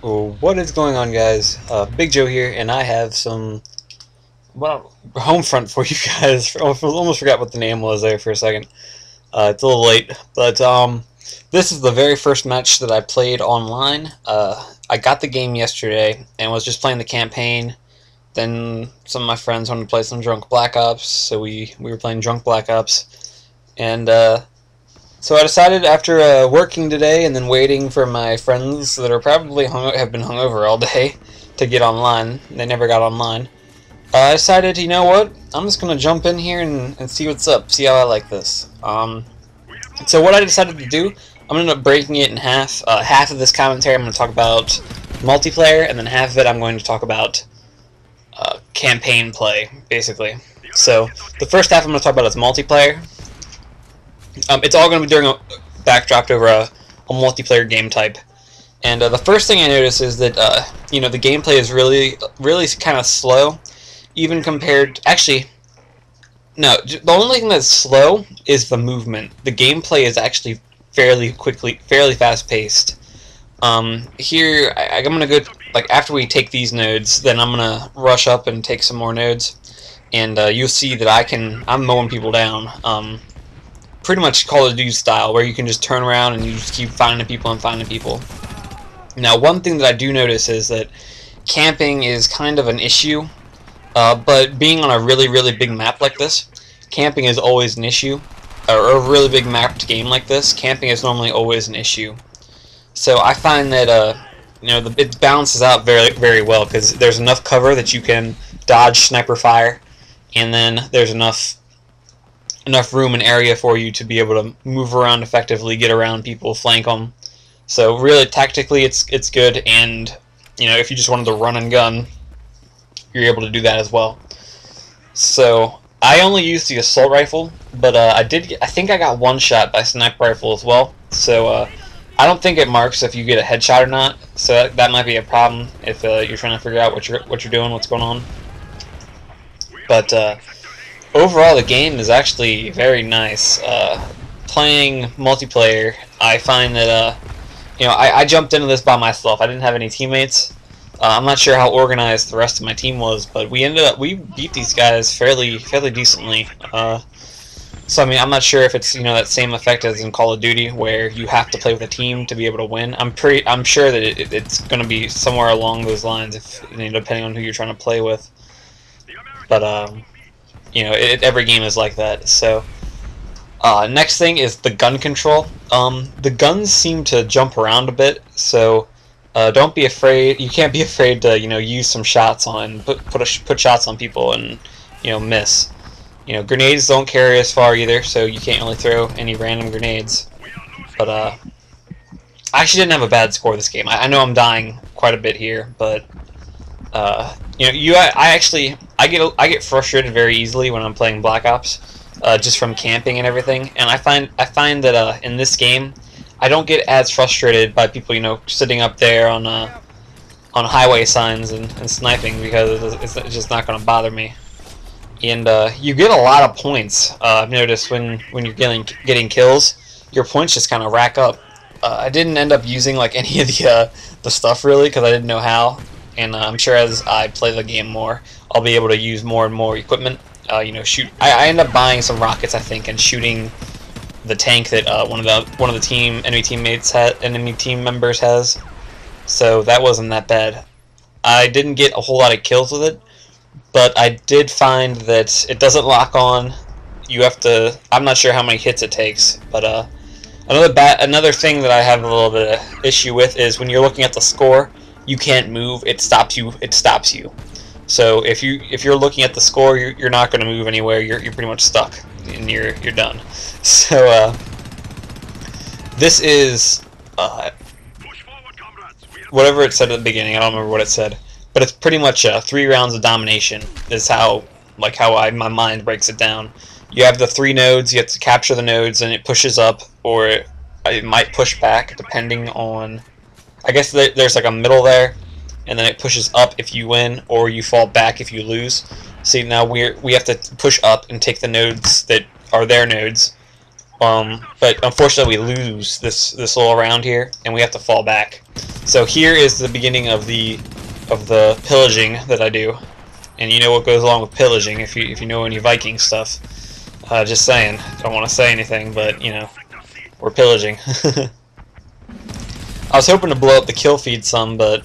Well, what is going on, guys? Big Joe here, and I have some Homefront for you guys. I almost forgot what the name was there for a second. It's a little late, but this is the very first match that I played online. I got the game yesterday and was just playing the campaign. Then some of my friends wanted to play some Drunk Black Ops, so we were playing Drunk Black Ops, and so I decided after working today and then waiting for my friends that are probably have been hungover all day to get online. They never got online. I decided, you know what? I'm just gonna jump in here and see what's up. See how I like this. So what I decided to do, I'm gonna end up breaking it in half. Half of this commentary I'm gonna talk about multiplayer, and then half of it I'm going to talk about campaign play, basically. So the first half I'm going to talk about is multiplayer. It's all going to be during backdropped over a multiplayer game type. And the first thing I notice is that the gameplay is really kind of slow, even compared. Actually, no. The only thing that's slow is the movement. The gameplay is actually fairly fast paced. Here I'm gonna go, like, after we take these nodes, then I'm gonna rush up and take some more nodes, and you'll see that I'm mowing people down. Pretty much Call of Duty style, where you can just turn around and you just keep finding people and finding people. Now, one thing that I do notice is that camping is kind of an issue, but being on a really big map like this, camping is always an issue. Or a really big mapped game like this, camping is normally always an issue. So I find that it balances out very well, because there's enough cover that you can dodge sniper fire, and then there's enough room and area for you to be able to move around effectively, get around people, flank them. So really, tactically, it's good, and if you just wanted to run and gun, you're able to do that as well. So I only used the assault rifle, but I think I got one shot by sniper rifle as well. So I don't think it marks if you get a headshot or not, so that might be a problem if you're trying to figure out what you're doing, what's going on. But overall, the game is actually very nice. Playing multiplayer, I find that I jumped into this by myself. I didn't have any teammates. I'm not sure how organized the rest of my team was, but we beat these guys fairly decently. So I mean, I'm not sure if it's that same effect as in Call of Duty, where you have to play with a team to be able to win. I'm sure that it's going to be somewhere along those lines, if depending on who you're trying to play with. But every game is like that. So next thing is the gun control. The guns seem to jump around a bit, so don't be afraid. You can't be afraid to use some shots on put shots on people and miss. Grenades don't carry as far either, so you can't really throw any random grenades. But I actually didn't have a bad score this game. I know I'm dying quite a bit here, but I get frustrated very easily when I'm playing Black Ops, just from camping and everything. And I find that in this game, I don't get as frustrated by people sitting up there on highway signs and sniping, because it's just not going to bother me. And you get a lot of points. I've noticed when you're getting kills, your points just kind of rack up. I didn't end up using like any of the stuff really, because I didn't know how. And I'm sure as I play the game more, I'll be able to use more and more equipment. Shoot. I end up buying some rockets, I think, and shooting the tank that one of the enemy team members has. So that wasn't that bad. I didn't get a whole lot of kills with it, but I did find that it doesn't lock on. You have to. I'm not sure how many hits it takes, but another thing that I have a little bit of issue with is when you're looking at the score, you can't move. It stops you. So if you're looking at the score, you're not going to move anywhere. You're pretty much stuck, and you're done. So this is whatever it said at the beginning. I don't remember what it said, but it's pretty much 3 rounds of domination. Is how my mind breaks it down. You have the 3 nodes. You have to capture the nodes, and it pushes up, or it might push back depending on. I guess there's like a middle there, and then it pushes up if you win, or you fall back if you lose. See, now we have to push up and take the nodes that are their nodes, but unfortunately we lose this little round here, and we have to fall back. So here is the beginning of the pillaging that I do, and you know what goes along with pillaging if you know any Viking stuff. Just saying, don't want to say anything, but you know, we're pillaging. I was hoping to blow up the kill feed some, but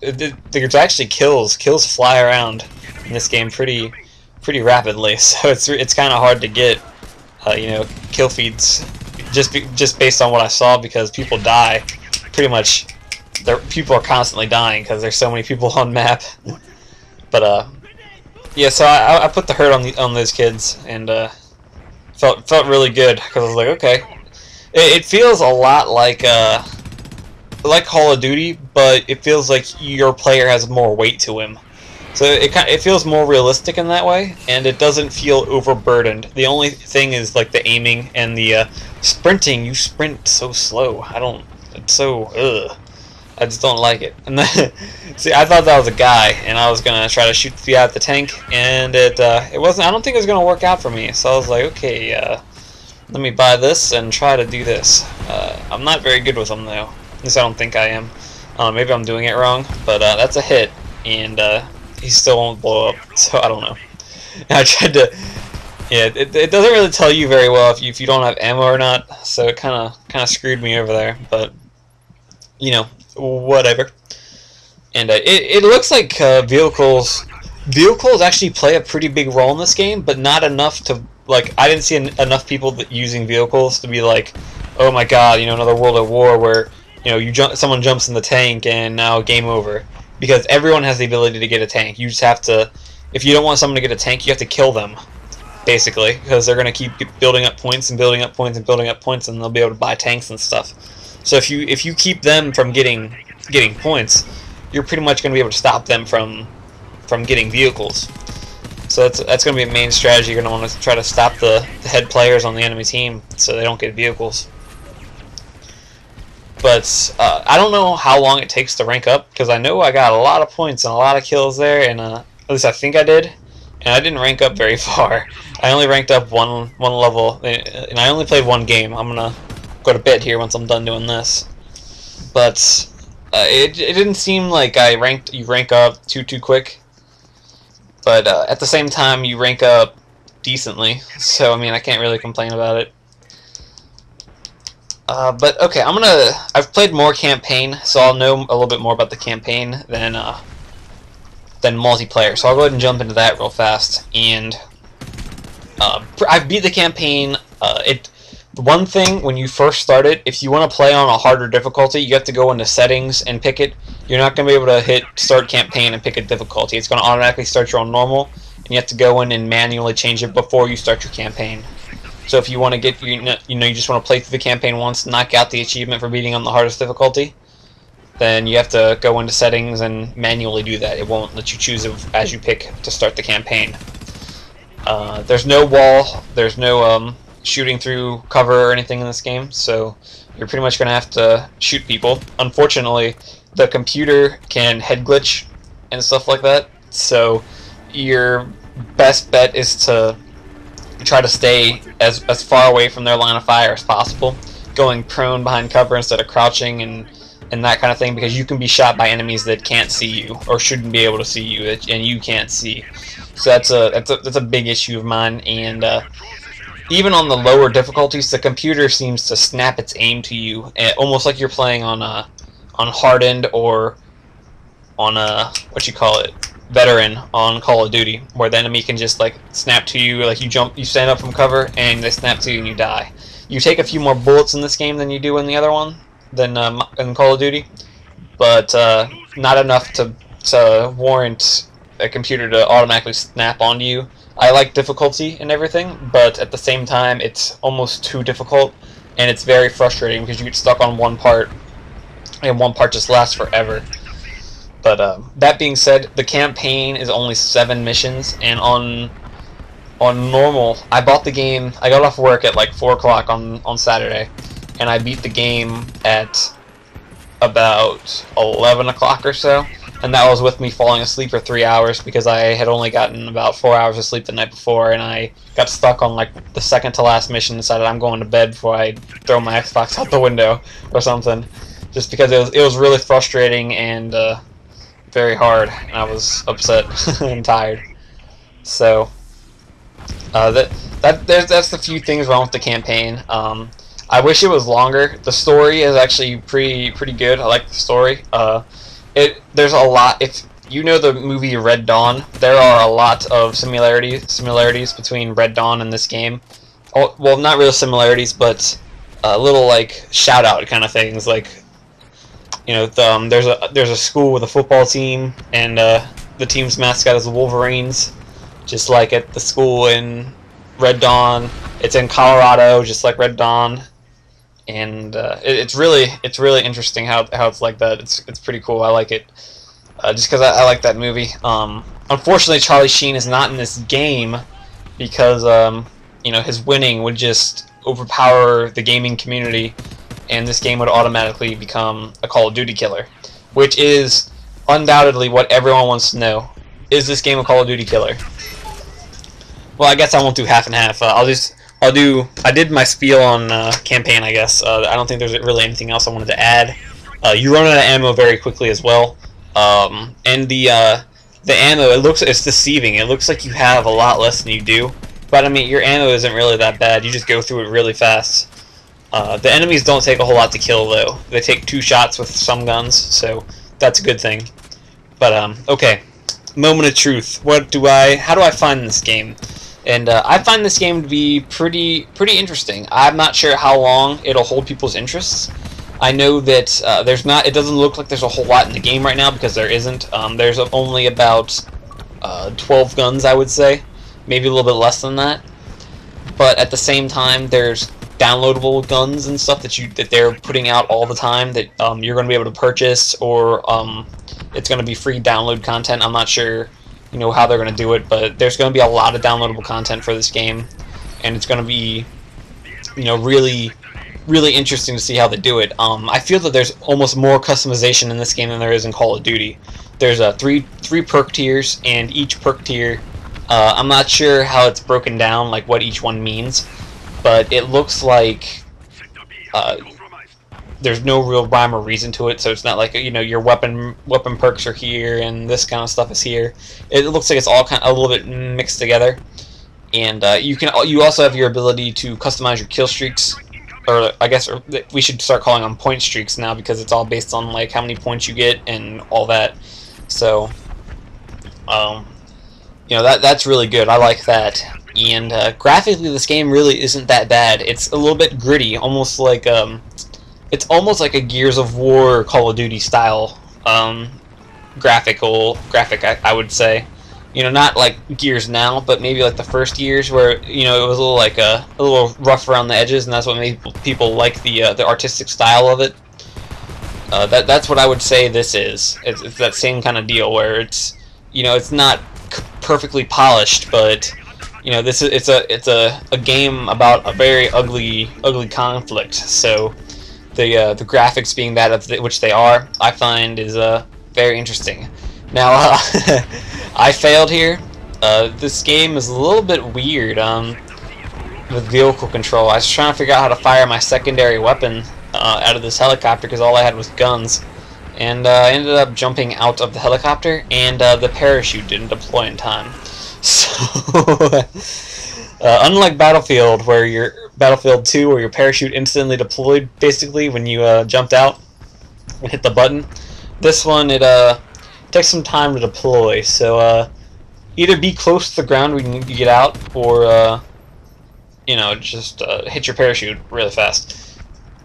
there's actually kills fly around in this game pretty rapidly, so it's kind of hard to get you know, kill feeds just based on what I saw, because people die pretty much. People are constantly dying because there's so many people on map. But yeah, so I put the hurt on those kids, and felt really good, because I was like, okay, it feels a lot like Call of Duty, but it feels like your player has more weight to him. So it feels more realistic in that way, and it doesn't feel overburdened. The only thing is like the aiming and the sprinting. You sprint so slow. It's so ugh. I just don't like it. And then, see, I thought that was a guy, and I was gonna try to shoot the guy at the tank, and it wasn't. I don't think it was gonna work out for me. So I was like, okay, let me buy this and try to do this. I'm not very good with them though. At least I don't think I am. Maybe I'm doing it wrong, but that's a hit, and he still won't blow up. So I don't know. And I tried to. Yeah, it doesn't really tell you very well if you don't have ammo or not. So it kind of screwed me over there, but you know. Whatever. And it looks like vehicles actually play a pretty big role in this game, but not enough to, like, I didn't see enough people using vehicles to be like, oh my god, you know, another World at War where, you know, someone jumps in the tank and now game over. Because everyone has the ability to get a tank. You just have to, if you don't want someone to get a tank, you have to kill them, basically, because they're going to keep building up points and building up points and building up points, and they'll be able to buy tanks and stuff. So if you keep them from getting points, you're pretty much going to be able to stop them from getting vehicles. So that's going to be a main strategy. You're going to want to try to stop the head players on the enemy team so they don't get vehicles. But I don't know how long it takes to rank up, because I know I got a lot of points and a lot of kills there, and at least I think I did. And I didn't rank up very far. I only ranked up one level, and I only played one game. I'm gonna go to bed here once I'm done doing this. But it didn't seem like you rank up too quick. But at the same time, you rank up decently. So I mean, I can't really complain about it. But okay, I've played more campaign, so I'll know a little bit more about the campaign than multiplayer. So I'll go ahead and jump into that real fast. And I've beat the campaign. One thing, when you first start it, if you want to play on a harder difficulty, you have to go into settings and pick it. You're not going to be able to hit start campaign and pick a difficulty. It's going to automatically start you on normal, and you have to go in and manually change it before you start your campaign. So if you want to get, you just want to play through the campaign once, knock out the achievement for beating on the hardest difficulty, then you have to go into settings and manually do that. It won't let you choose it as you pick to start the campaign. There's no wall, there's no shooting through cover or anything in this game, so you're pretty much going to have to shoot people. Unfortunately, the computer can head glitch and stuff like that, so your best bet is to try to stay as far away from their line of fire as possible, going prone behind cover instead of crouching and that kind of thing, because you can be shot by enemies that can't see you or shouldn't be able to see you, and you can't see. So that's a big issue of mine. And even on the lower difficulties, the computer seems to snap its aim to you, almost like you're playing on hardened or on veteran on Call of Duty, where the enemy can just like snap to you, like you stand up from cover and they snap to you and you die. You take a few more bullets in this game than you do in the other one, than in Call of Duty, but not enough to warrant a computer to automatically snap onto you. I like difficulty and everything, but at the same time it's almost too difficult, and it's very frustrating because you get stuck on one part and one part just lasts forever. But that being said, the campaign is only 7 missions, and on normal, I bought the game, I got off work at like 4 o'clock on Saturday, and I beat the game at about 11 o'clock or so, and that was with me falling asleep for 3 hours because I had only gotten about 4 hours of sleep the night before, and I got stuck on like the second to last mission and decided I'm going to bed before I throw my Xbox out the window or something. just because it was really frustrating and very hard, and I was upset and tired. So that's the few things wrong with the campaign. I wish it was longer. The story is actually pretty good. I like the story. There's a lot. If you know the movie Red Dawn, there are a lot of similarities between Red Dawn and this game. Oh, well, not real similarities, but little like shout out kind of things. Like, you know, there's a school with a football team, and the team's mascot is the Wolverines, just like at the school in Red Dawn. It's in Colorado, just like Red Dawn, and it's really interesting how it's like that. It's pretty cool. I like it, just because I like that movie. Unfortunately, Charlie Sheen is not in this game because you know, his winning would just overpower the gaming community, and this game would automatically become a Call of Duty killer, which is undoubtedly what everyone wants to know. Is this game a Call of Duty killer? Well, I guess I won't do half and half. I did my spiel on campaign, I guess. I don't think there's really anything else I wanted to add. You run out of ammo very quickly as well, and the ammo, it's deceiving. It looks like you have a lot less than you do, but I mean, your ammo isn't really that bad. You just go through it really fast. The enemies don't take a whole lot to kill, though. They take 2 shots with some guns, so that's a good thing. But okay, moment of truth. How do I find this game? And I find this game to be pretty interesting. I'm not sure how long it'll hold people's interests. I know that it doesn't look like there's a whole lot in the game right now, because there isn't. There's only about 12 guns, I would say, maybe a little bit less than that. But at the same time, there's downloadable guns and stuff that they're putting out all the time that you're going to be able to purchase, or it's going to be free download content. I'm not sure, you know, how they're going to do it, but there's going to be a lot of downloadable content for this game, and it's going to be, you know, really interesting to see how they do it. I feel that there's almost more customization in this game than there is in Call of Duty. There's three perk tiers, and each perk tier, I'm not sure how it's broken down, like what each one means, but it looks like there's no real rhyme or reason to it. So it's not like, you know, your weapon perks are here and this kind of stuff is here. It looks like it's all kind of a little bit mixed together, and you also have your ability to customize your kill streaks, or I guess we should start calling them point streaks now, because it's all based on like how many points you get and all that. So you know, that's really good. I like that. And graphically, this game really isn't that bad. It's a little bit gritty, almost like it's almost like a Gears of War, Call of Duty style graphic, I would say. You know, not like Gears now, but maybe like the first Gears, where, you know, it was a little rough around the edges, and that's what made people like the artistic style of it. That's what I would say this is. It's that same kind of deal where it's, you know, it's not perfectly polished, but, you know, it's a game about a very ugly conflict. So the graphics being that of which they are, I find is very interesting. Now I failed here. This game is a little bit weird with vehicle control. I was trying to figure out how to fire my secondary weapon out of this helicopter, because all I had was guns. And I ended up jumping out of the helicopter, and the parachute didn't deploy in time. So, unlike Battlefield 2, where your parachute instantly deployed, basically, when you jumped out and hit the button, this one, it takes some time to deploy. So, either be close to the ground when you get out, or, you know, just hit your parachute really fast.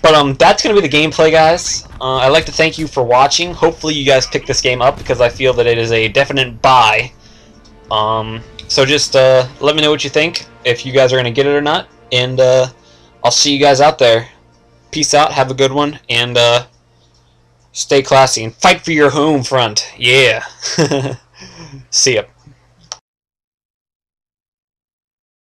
But that's going to be the gameplay, guys. I'd like to thank you for watching. Hopefully you guys pick this game up, because I feel that it is a definite buy. So just let me know what you think, if you guys are going to get it or not. And I'll see you guys out there. Peace out, have a good one, and stay classy, and fight for your home front. Yeah. See ya.